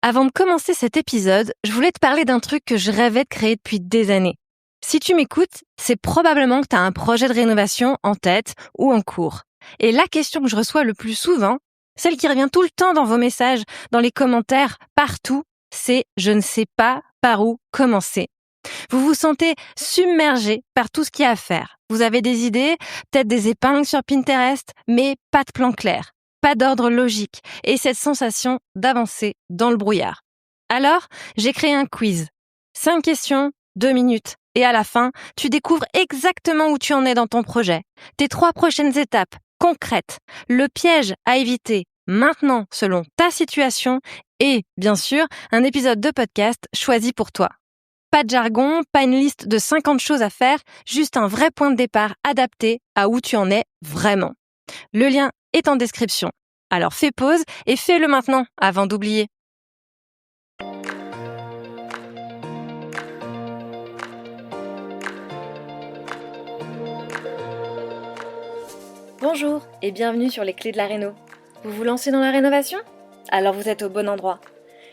Avant de commencer cet épisode, je voulais te parler d'un truc que je rêvais de créer depuis des années. Si tu m'écoutes, c'est probablement que tu as un projet de rénovation en tête ou en cours. Et la question que je reçois le plus souvent, celle qui revient tout le temps dans vos messages, dans les commentaires, partout, c'est « je ne sais pas par où commencer ». Vous vous sentez submergé par tout ce qu'il y a à faire. Vous avez des idées, peut-être des épingles sur Pinterest, mais pas de plan clair, pas d'ordre logique et cette sensation d'avancer dans le brouillard. Alors, j'ai créé un quiz. 5 questions, 2 minutes. Et à la fin, tu découvres exactement où tu en es dans ton projet. Tes 3 prochaines étapes, concrètes. Le piège à éviter maintenant selon ta situation et, bien sûr, un épisode de podcast choisi pour toi. Pas de jargon, pas une liste de 50 choses à faire, juste un vrai point de départ adapté à où tu en es vraiment. Le lien est en description. Alors fais pause et fais-le maintenant avant d'oublier. Bonjour et bienvenue sur les clés de la réno. Vous vous lancez dans la rénovation ? Alors vous êtes au bon endroit.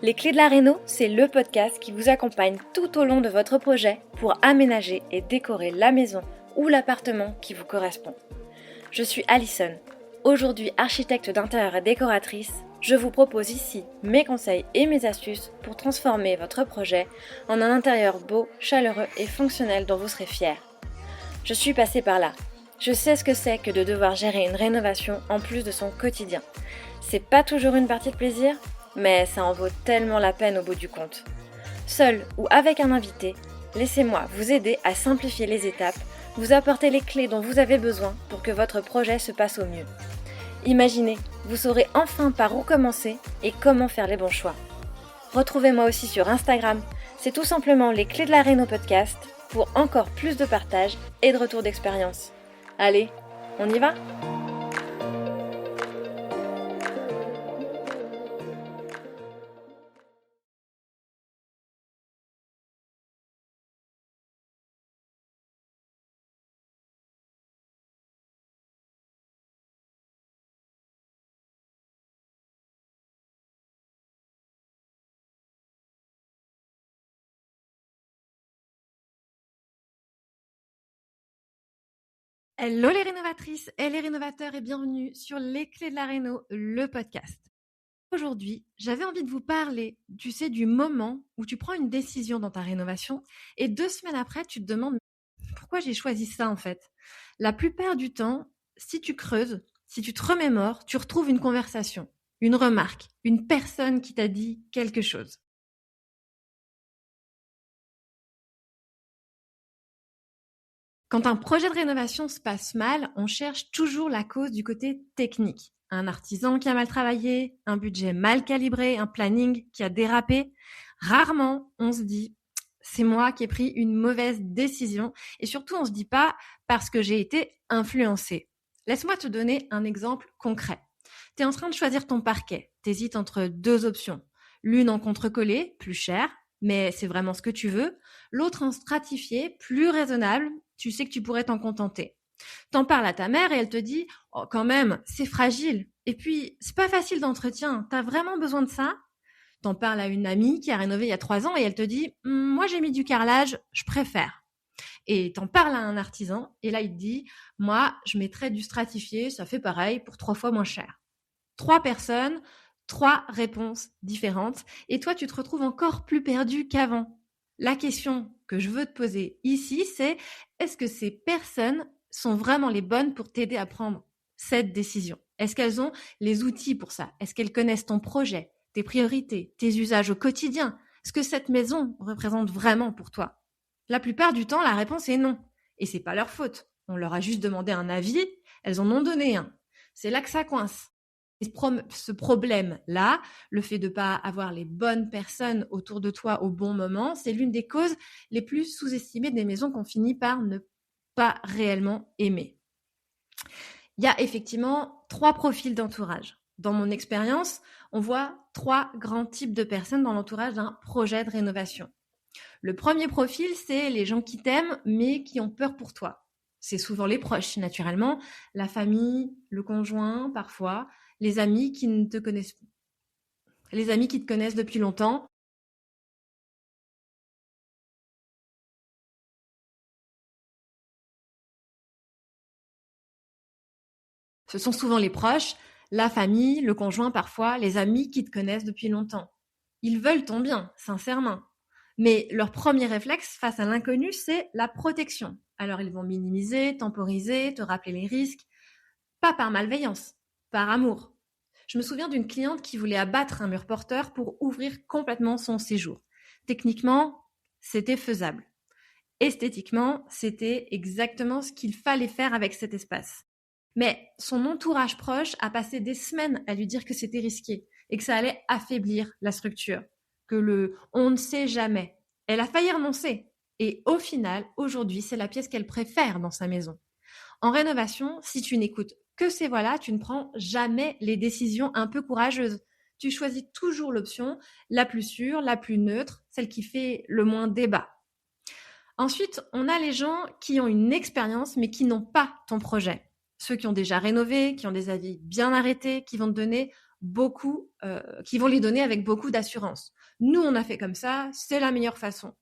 Les clés de la réno, c'est le podcast qui vous accompagne tout au long de votre projet pour aménager et décorer la maison ou l'appartement qui vous correspond. Je suis Alison, aujourd'hui architecte d'intérieur et décoratrice. Je vous propose ici mes conseils et mes astuces pour transformer votre projet en un intérieur beau, chaleureux et fonctionnel dont vous serez fiers. Je suis passée par là. Je sais ce que c'est que de devoir gérer une rénovation en plus de son quotidien. C'est pas toujours une partie de plaisir, mais ça en vaut tellement la peine au bout du compte. Seul ou avec un invité, laissez-moi vous aider à simplifier les étapes, vous apporter les clés dont vous avez besoin pour que votre projet se passe au mieux. Imaginez, vous saurez enfin par où commencer et comment faire les bons choix. Retrouvez-moi aussi sur Instagram, c'est tout simplement les clés de la réno podcast pour encore plus de partage et de retour d'expérience. Allez, on y va ? Hello les rénovatrices et les rénovateurs et bienvenue sur Les Clés de la Réno, le podcast. Aujourd'hui, j'avais envie de vous parler, tu sais, du moment où tu prends une décision dans ta rénovation et 2 semaines après, tu te demandes pourquoi j'ai choisi ça en fait. La plupart du temps, si tu creuses, si tu te remémores, tu retrouves une conversation, une remarque, une personne qui t'a dit quelque chose. Quand un projet de rénovation se passe mal, on cherche toujours la cause du côté technique. Un artisan qui a mal travaillé, un budget mal calibré, un planning qui a dérapé. Rarement, on se dit, c'est moi qui ai pris une mauvaise décision. Et surtout, on se dit pas parce que j'ai été influencé. Laisse-moi te donner un exemple concret. Tu es en train de choisir ton parquet. Tu hésites entre 2 options. L'une en contre-collé, plus cher, mais c'est vraiment ce que tu veux. L'autre en stratifié, plus raisonnable, tu sais que tu pourrais t'en contenter. T'en parles à ta mère et elle te dit « Oh, quand même, c'est fragile. Et puis, c'est pas facile d'entretien. T'as vraiment besoin de ça ?» T'en parles à une amie qui a rénové il y a 3 ans et elle te dit « Moi, j'ai mis du carrelage, je préfère. » Et t'en parles à un artisan et là, il te dit « Moi, je mettrais du stratifié, ça fait pareil pour 3 fois moins cher. » 3 personnes, 3 réponses différentes et toi, tu te retrouves encore plus perdu qu'avant. La question que je veux te poser ici, c'est est-ce que ces personnes sont vraiment les bonnes pour t'aider à prendre cette décision ? Est-ce qu'elles ont les outils pour ça ? Est-ce qu'elles connaissent ton projet, tes priorités, tes usages au quotidien ? Ce que cette maison représente vraiment pour toi ? La plupart du temps, la réponse est non. Et c'est pas leur faute. On leur a juste demandé un avis, elles en ont donné un. C'est là que ça coince. Et ce problème-là, le fait de ne pas avoir les bonnes personnes autour de toi au bon moment, c'est l'une des causes les plus sous-estimées des maisons qu'on finit par ne pas réellement aimer. Il y a effectivement 3 profils d'entourage. Dans mon expérience, on voit 3 grands types de personnes dans l'entourage d'un projet de rénovation. Le premier profil, c'est les gens qui t'aiment mais qui ont peur pour toi. C'est souvent les proches, naturellement, la famille, le conjoint parfois, les amis qui ne te connaissent Les amis qui te connaissent depuis longtemps, ce sont souvent les proches, la famille, le conjoint parfois, les amis qui te connaissent depuis longtemps. Ils veulent ton bien, sincèrement. Mais leur premier réflexe face à l'inconnu, c'est la protection. Alors ils vont minimiser, temporiser, te rappeler les risques, pas par malveillance, par amour. Je me souviens d'une cliente qui voulait abattre un mur porteur pour ouvrir complètement son séjour. Techniquement, c'était faisable. Esthétiquement, c'était exactement ce qu'il fallait faire avec cet espace. Mais son entourage proche a passé des semaines à lui dire que c'était risqué et que ça allait affaiblir la structure, que le on ne sait jamais. Elle a failli renoncer. Et au final, aujourd'hui, c'est la pièce qu'elle préfère dans sa maison. En rénovation, si tu n'écoutes que ces voix-là, tu ne prends jamais les décisions un peu courageuses. Tu choisis toujours l'option la plus sûre, la plus neutre, celle qui fait le moins débat. Ensuite, on a les gens qui ont une expérience mais qui n'ont pas ton projet. Ceux qui ont déjà rénové, qui ont des avis bien arrêtés, qui vont te donner qui vont les donner avec beaucoup d'assurance. Nous, on a fait comme ça, c'est la meilleure façon.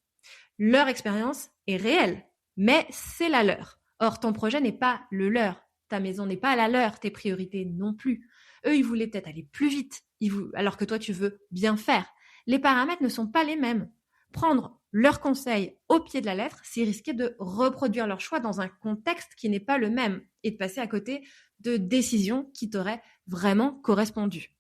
Leur expérience est réelle, mais c'est la leur. Or, ton projet n'est pas le leur. Ta maison n'est pas la leur, tes priorités non plus. Eux, ils voulaient peut-être aller plus vite, alors que toi, tu veux bien faire. Les paramètres ne sont pas les mêmes. Prendre leurs conseils au pied de la lettre, c'est risquer de reproduire leur choix dans un contexte qui n'est pas le même et de passer à côté de décisions qui t'auraient vraiment correspondu.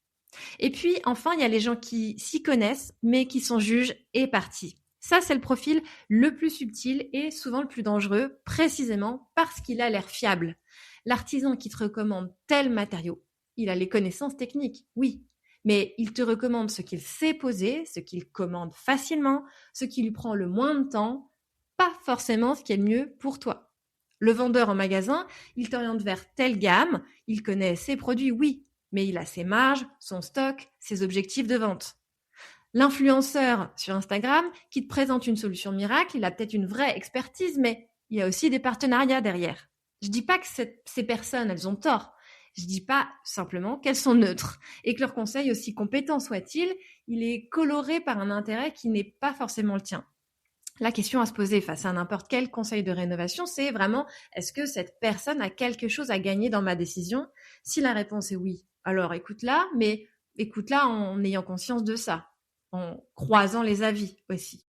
Et puis, enfin, il y a les gens qui s'y connaissent, mais qui sont juges et partis. Ça, c'est le profil le plus subtil et souvent le plus dangereux, précisément parce qu'il a l'air fiable. L'artisan qui te recommande tel matériau, il a les connaissances techniques, oui, mais il te recommande ce qu'il sait poser, ce qu'il commande facilement, ce qui lui prend le moins de temps, pas forcément ce qui est le mieux pour toi. Le vendeur en magasin, il t'oriente vers telle gamme, il connaît ses produits, oui, mais il a ses marges, son stock, ses objectifs de vente. L'influenceur sur Instagram qui te présente une solution miracle, il a peut-être une vraie expertise, mais il y a aussi des partenariats derrière. Je dis pas que ces personnes, elles ont tort. Je dis pas simplement qu'elles sont neutres et que leur conseil, aussi compétent soit-il, il est coloré par un intérêt qui n'est pas forcément le tien. La question à se poser face à n'importe quel conseil de rénovation, c'est vraiment est-ce que cette personne a quelque chose à gagner dans ma décision? Si la réponse est oui, alors écoute-la, mais écoute-la en ayant conscience de ça, en croisant les avis aussi.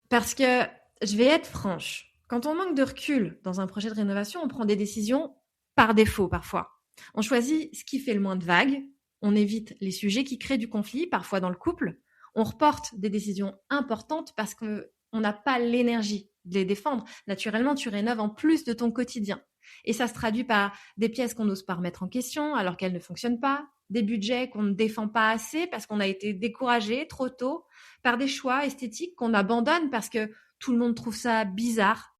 Parce que je vais être franche, quand on manque de recul dans un projet de rénovation, on prend des décisions par défaut parfois. On choisit ce qui fait le moins de vagues, on évite les sujets qui créent du conflit, parfois dans le couple, on reporte des décisions importantes parce qu'on n'a pas l'énergie de les défendre. Naturellement, tu rénoves en plus de ton quotidien. Et ça se traduit par des pièces qu'on n'ose pas remettre en question alors qu'elles ne fonctionnent pas, des budgets qu'on ne défend pas assez parce qu'on a été découragé trop tôt, par des choix esthétiques qu'on abandonne parce que tout le monde trouve ça bizarre.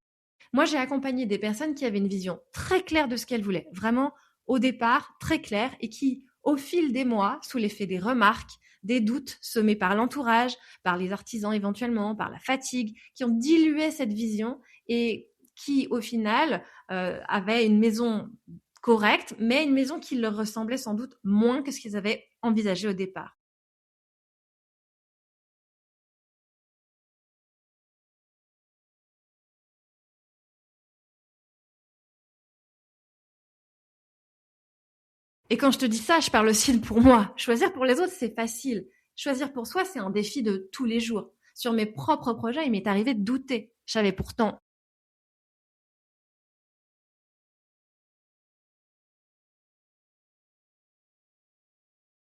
Moi, j'ai accompagné des personnes qui avaient une vision très claire de ce qu'elles voulaient, vraiment au départ très claire, et qui, au fil des mois, sous l'effet des remarques, des doutes semés par l'entourage, par les artisans éventuellement, par la fatigue, qui ont dilué cette vision et qui, au final, avaient une maison correcte, mais une maison qui leur ressemblait sans doute moins que ce qu'ils avaient envisagé au départ. Et quand je te dis ça, je parle aussi pour moi. Choisir pour les autres, c'est facile. Choisir pour soi, c'est un défi de tous les jours. Sur mes propres projets, il m'est arrivé de douter. Je savais pourtant.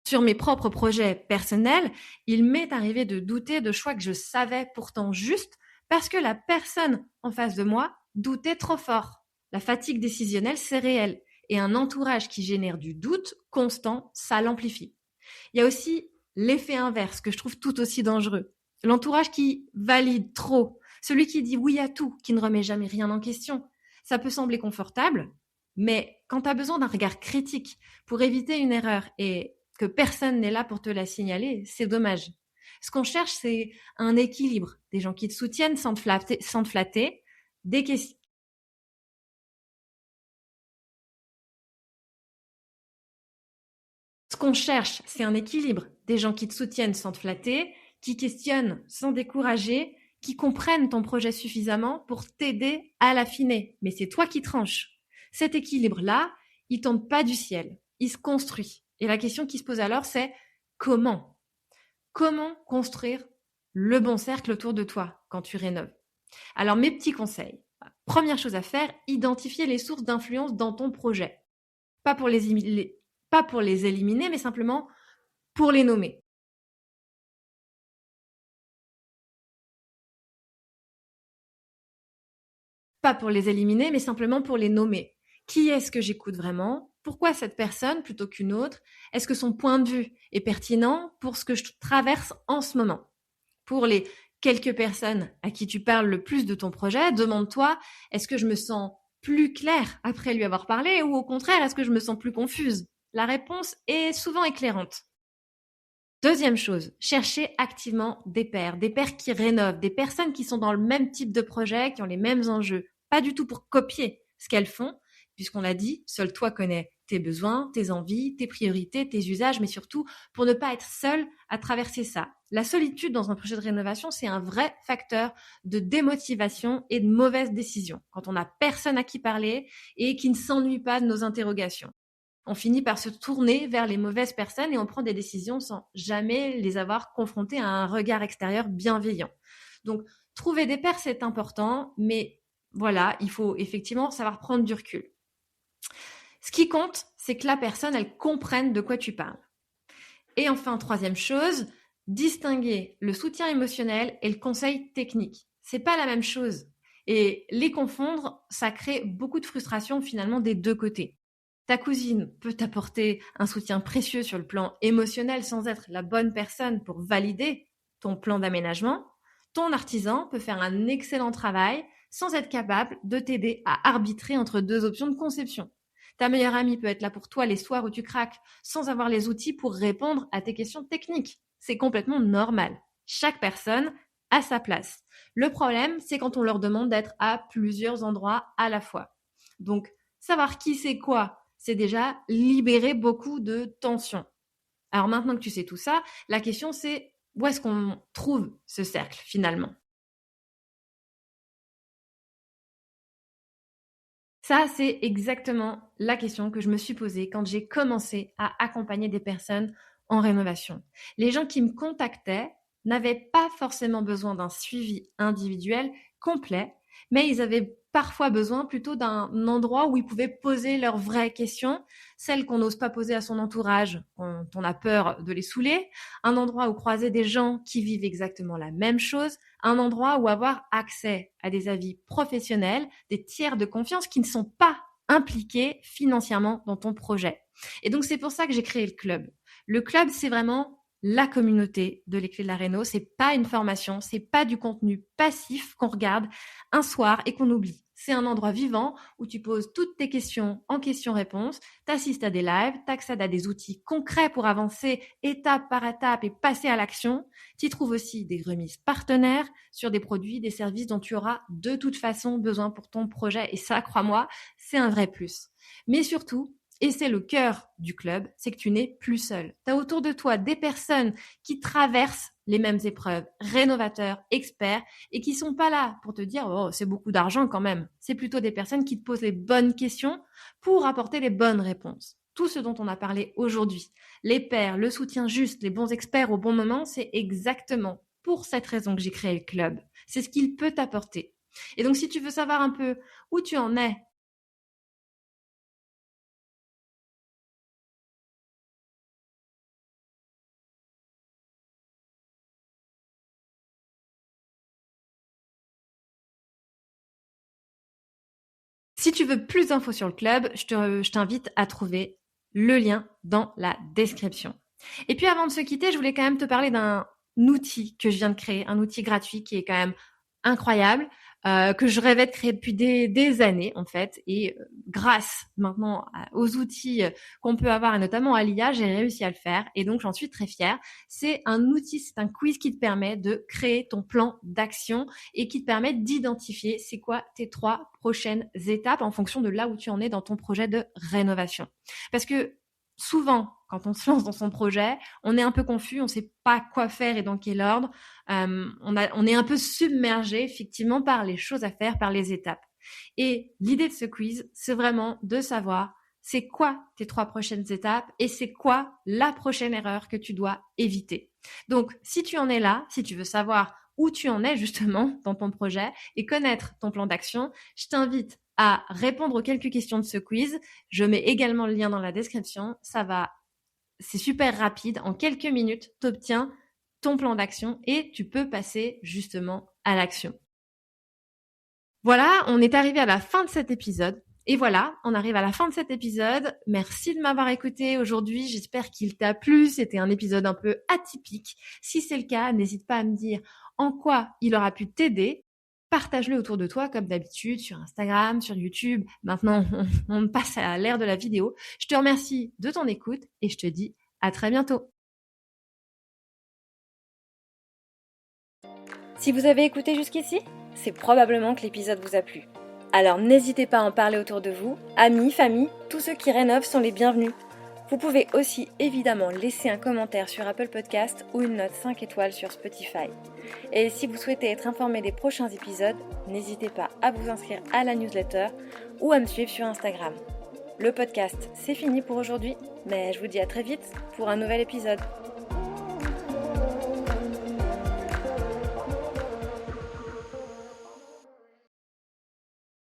Sur mes propres projets personnels, il m'est arrivé de douter de choix que je savais pourtant justes parce que la personne en face de moi doutait trop fort. La fatigue décisionnelle, c'est réel. Et un entourage qui génère du doute constant, ça l'amplifie. Il y a aussi l'effet inverse que je trouve tout aussi dangereux. L'entourage qui valide trop, celui qui dit oui à tout, qui ne remet jamais rien en question. Ça peut sembler confortable, mais quand tu as besoin d'un regard critique pour éviter une erreur et que personne n'est là pour te la signaler, c'est dommage. Ce qu'on cherche, c'est un équilibre, des gens qui te soutiennent sans te flatter, des, qu'on cherche, c'est un équilibre. Des gens qui te soutiennent sans te flatter, qui questionnent sans décourager, qui comprennent ton projet suffisamment pour t'aider à l'affiner. Mais c'est toi qui tranches. Cet équilibre-là, il tombe pas du ciel. Il se construit. Et la question qui se pose alors, c'est comment? Comment construire le bon cercle autour de toi quand tu rénoves? Alors, mes petits conseils. Première chose à faire, identifier les sources d'influence dans ton projet. Pas pour pas pour les éliminer, mais simplement pour les nommer. Pas pour les éliminer, mais simplement pour les nommer. Qui est-ce que j'écoute vraiment? Pourquoi cette personne plutôt qu'une autre? Est-ce que son point de vue est pertinent pour ce que je traverse en ce moment? Pour les quelques personnes à qui tu parles le plus de ton projet, demande-toi, est-ce que je me sens plus claire après lui avoir parlé ou au contraire, est-ce que je me sens plus confuse? La réponse est souvent éclairante. Deuxième chose, chercher activement des pairs qui rénovent, des personnes qui sont dans le même type de projet, qui ont les mêmes enjeux. Pas du tout pour copier ce qu'elles font, puisqu'on l'a dit, seul toi connais tes besoins, tes envies, tes priorités, tes usages, mais surtout pour ne pas être seul à traverser ça. La solitude dans un projet de rénovation, c'est un vrai facteur de démotivation et de mauvaise décision. Quand on n'a personne à qui parler et qui ne s'ennuie pas de nos interrogations. On finit par se tourner vers les mauvaises personnes et on prend des décisions sans jamais les avoir confrontées à un regard extérieur bienveillant. Donc, trouver des pairs, c'est important, mais voilà, il faut effectivement savoir prendre du recul. Ce qui compte, c'est que la personne, elle comprenne de quoi tu parles. Et enfin, troisième chose, distinguer le soutien émotionnel et le conseil technique. C'est pas la même chose. Et les confondre, ça crée beaucoup de frustration finalement des deux côtés. Ta cousine peut t'apporter un soutien précieux sur le plan émotionnel sans être la bonne personne pour valider ton plan d'aménagement. Ton artisan peut faire un excellent travail sans être capable de t'aider à arbitrer entre deux options de conception. Ta meilleure amie peut être là pour toi les soirs où tu craques sans avoir les outils pour répondre à tes questions techniques. C'est complètement normal. Chaque personne a sa place. Le problème, c'est quand on leur demande d'être à plusieurs endroits à la fois. Donc, savoir qui c'est quoi, c'est déjà libérer beaucoup de tension. Alors maintenant que tu sais tout ça, la question c'est où est-ce qu'on trouve ce cercle finalement? Ça, c'est exactement la question que je me suis posée quand j'ai commencé à accompagner des personnes en rénovation. Les gens qui me contactaient n'avaient pas forcément besoin d'un suivi individuel complet, mais ils avaient parfois besoin plutôt d'un endroit où ils pouvaient poser leurs vraies questions, celles qu'on n'ose pas poser à son entourage quand on a peur de les saouler, un endroit où croiser des gens qui vivent exactement la même chose, un endroit où avoir accès à des avis professionnels, des tiers de confiance qui ne sont pas impliqués financièrement dans ton projet. Et donc, c'est pour ça que j'ai créé le club. Le club, c'est vraiment la communauté de les clés de la réno. C'est pas une formation, c'est pas du contenu passif qu'on regarde un soir et qu'on oublie. C'est un endroit vivant où tu poses toutes tes questions en questions-réponses, t'assistes à des lives, t'accèdes à des outils concrets pour avancer étape par étape et passer à l'action. Tu y trouves aussi des remises partenaires sur des produits, des services dont tu auras de toute façon besoin pour ton projet. Et ça, crois-moi, c'est un vrai plus. Mais surtout, et c'est le cœur du club, c'est que tu n'es plus seul. Tu as autour de toi des personnes qui traversent les mêmes épreuves, rénovateurs, experts, et qui sont pas là pour te dire oh c'est beaucoup d'argent quand même. C'est plutôt des personnes qui te posent les bonnes questions pour apporter les bonnes réponses. Tout ce dont on a parlé aujourd'hui, les pairs, le soutien juste, les bons experts au bon moment, c'est exactement pour cette raison que j'ai créé le club. C'est ce qu'il peut t'apporter. Et donc si tu veux savoir un peu où tu en es, si tu veux plus d'infos sur le club, je t'invite à trouver le lien dans la description. Et puis avant de se quitter, je voulais quand même te parler d'un outil que je viens de créer, un outil gratuit qui est quand même incroyable, que je rêvais de créer depuis des années en fait. Et grâce maintenant aux outils qu'on peut avoir et notamment à l'IA, j'ai réussi à le faire et donc j'en suis très fière. C'est un outil, c'est un quiz qui te permet de créer ton plan d'action et qui te permet d'identifier c'est quoi tes 3 prochaines étapes en fonction de là où tu en es dans ton projet de rénovation. Parce que souvent, quand on se lance dans son projet, on est un peu confus, on ne sait pas quoi faire et dans quel ordre. On est un peu submergé, effectivement, par les choses à faire, par les étapes. Et l'idée de ce quiz, c'est vraiment de savoir c'est quoi tes 3 prochaines étapes et c'est quoi la prochaine erreur que tu dois éviter. Donc, si tu en es là, si tu veux savoir où tu en es justement dans ton projet et connaître ton plan d'action, je t'invite à répondre aux quelques questions de ce quiz. Je mets également le lien dans la description. C'est super rapide. En quelques minutes, tu obtiens ton plan d'action et tu peux passer justement à l'action. Voilà, on est arrivé à la fin de cet épisode. Et voilà, on arrive à la fin de cet épisode. Merci de m'avoir écouté aujourd'hui. J'espère qu'il t'a plu. C'était un épisode un peu atypique. Si c'est le cas, n'hésite pas à me dire en quoi il aura pu t'aider. Partage-le autour de toi comme d'habitude sur Instagram, sur YouTube. Maintenant, on passe à l'ère de la vidéo. Je te remercie de ton écoute et je te dis à très bientôt. Si vous avez écouté jusqu'ici, c'est probablement que l'épisode vous a plu. Alors n'hésitez pas à en parler autour de vous, amis, famille, tous ceux qui rénovent sont les bienvenus. Vous pouvez aussi évidemment laisser un commentaire sur Apple Podcast ou une note 5 étoiles sur Spotify. Et si vous souhaitez être informé des prochains épisodes, n'hésitez pas à vous inscrire à la newsletter ou à me suivre sur Instagram. Le podcast, c'est fini pour aujourd'hui, mais je vous dis à très vite pour un nouvel épisode.